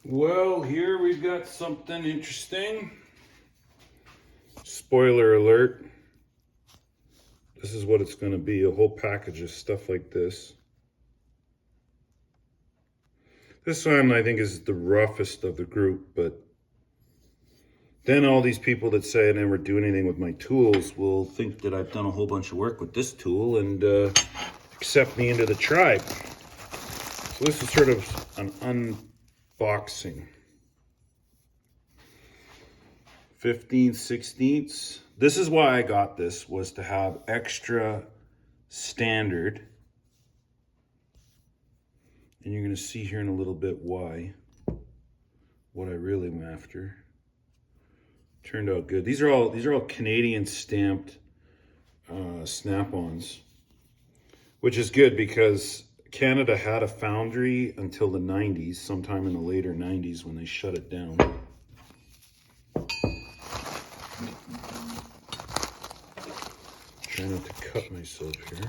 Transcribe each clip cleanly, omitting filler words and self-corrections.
Well, here we've got something interesting. Spoiler alert. This is what it's going to be, a whole package of stuff like this. This one I think is the roughest of the group, but then all these people that say I never do anything with my tools will think that I've done a whole bunch of work with this tool and accept me into the tribe. So this is sort of an unboxing. 15/16. This is why I got this, was to have extra standard. And you're going to see here in a little bit why, what I really am after. Turned out good. These are all Canadian stamped snap-ons, which is good because Canada had a foundry until the 90s, sometime in the later 90s when they shut it down. Try not to cut myself here.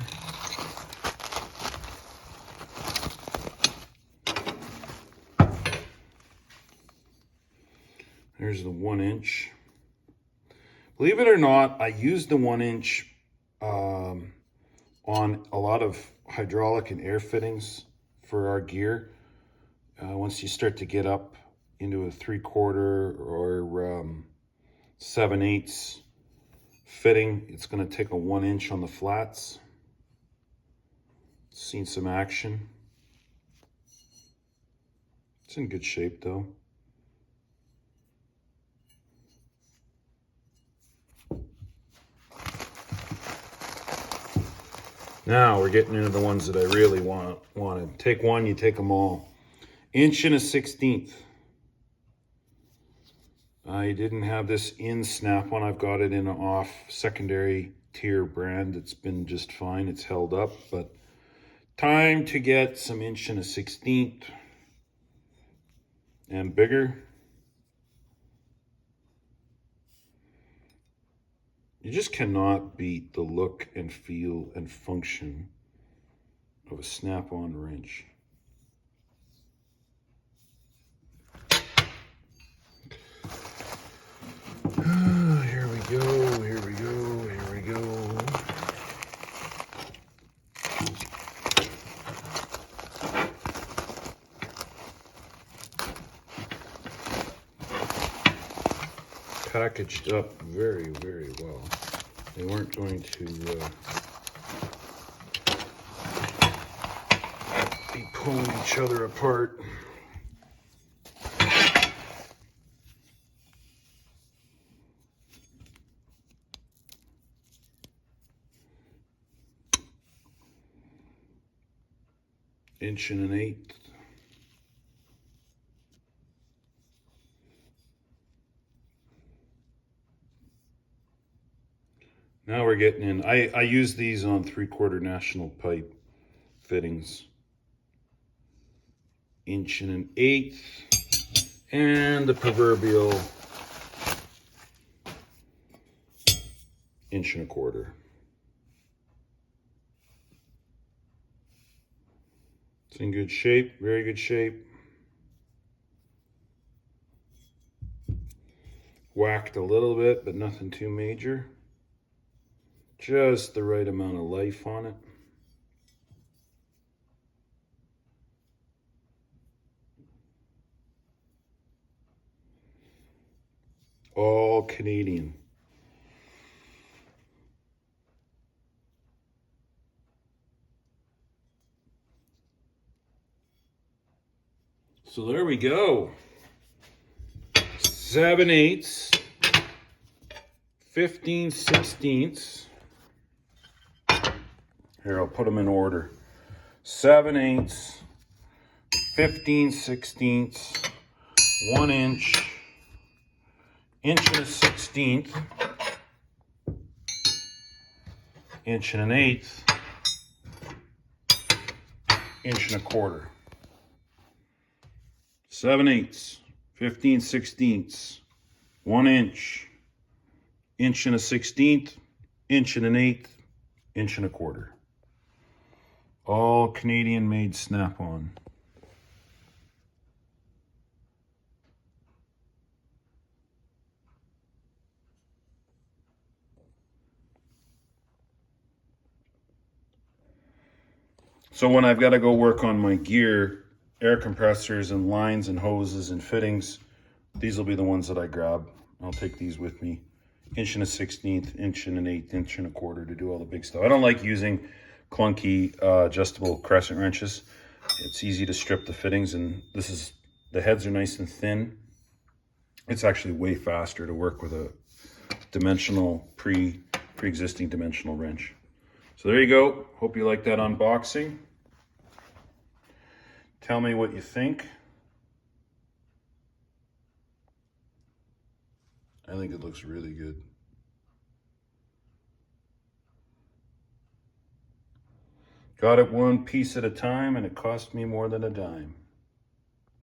There's the 1-inch. Believe it or not, I used the 1-inch on a lot of hydraulic and air fittings for our gear. Once you start to get up into a 3/4 or 7/8 fitting, it's going to take a 1-inch on the flats. Seen some action. It's in good shape though. Now we're getting into the ones that I really wanted. Take one, you take them all. 1.1/16. I didn't have this in Snap-on. I've got it in an off secondary tier brand. It's been just fine. It's held up, but time to get some 1.1/16 and bigger. You just cannot beat the look and feel and function of a Snap-on wrench. Here we go, here we go, here we go. Packaged up very, very well. They weren't going to be pulling each other apart. Inch and 1/8. Now we're getting in. I use these on 3/4 national pipe fittings. 1.1/8 and the proverbial 1.25 inches. It's in good shape, very good shape. Whacked a little bit, but nothing too major. Just the right amount of life on it. All Canadian. So there we go. 7/8, 15/16. Here, I'll put them in order. 7/8, 15/16, 1 inch, 1.1/16, 1.1/8, 1.25 inches. 7/8, 15/16, 1 inch, 1.1/16, 1.1/8, 1.25 inches. All Canadian made Snap-on. So when I've got to go work on my gear, air compressors and lines and hoses and fittings, these will be the ones that I grab. I'll take these with me. 1/16", 1 1/8", 1 1/4" to do all the big stuff. I don't like using clunky adjustable crescent wrenches. It's easy to strip the fittings, and the heads are nice and thin. It's actually way faster to work with a dimensional, pre-existing dimensional wrench. So there you go. Hope you like that unboxing. Tell me what you think. I think it looks really good. Got it one piece at a time, and it cost me more than a dime.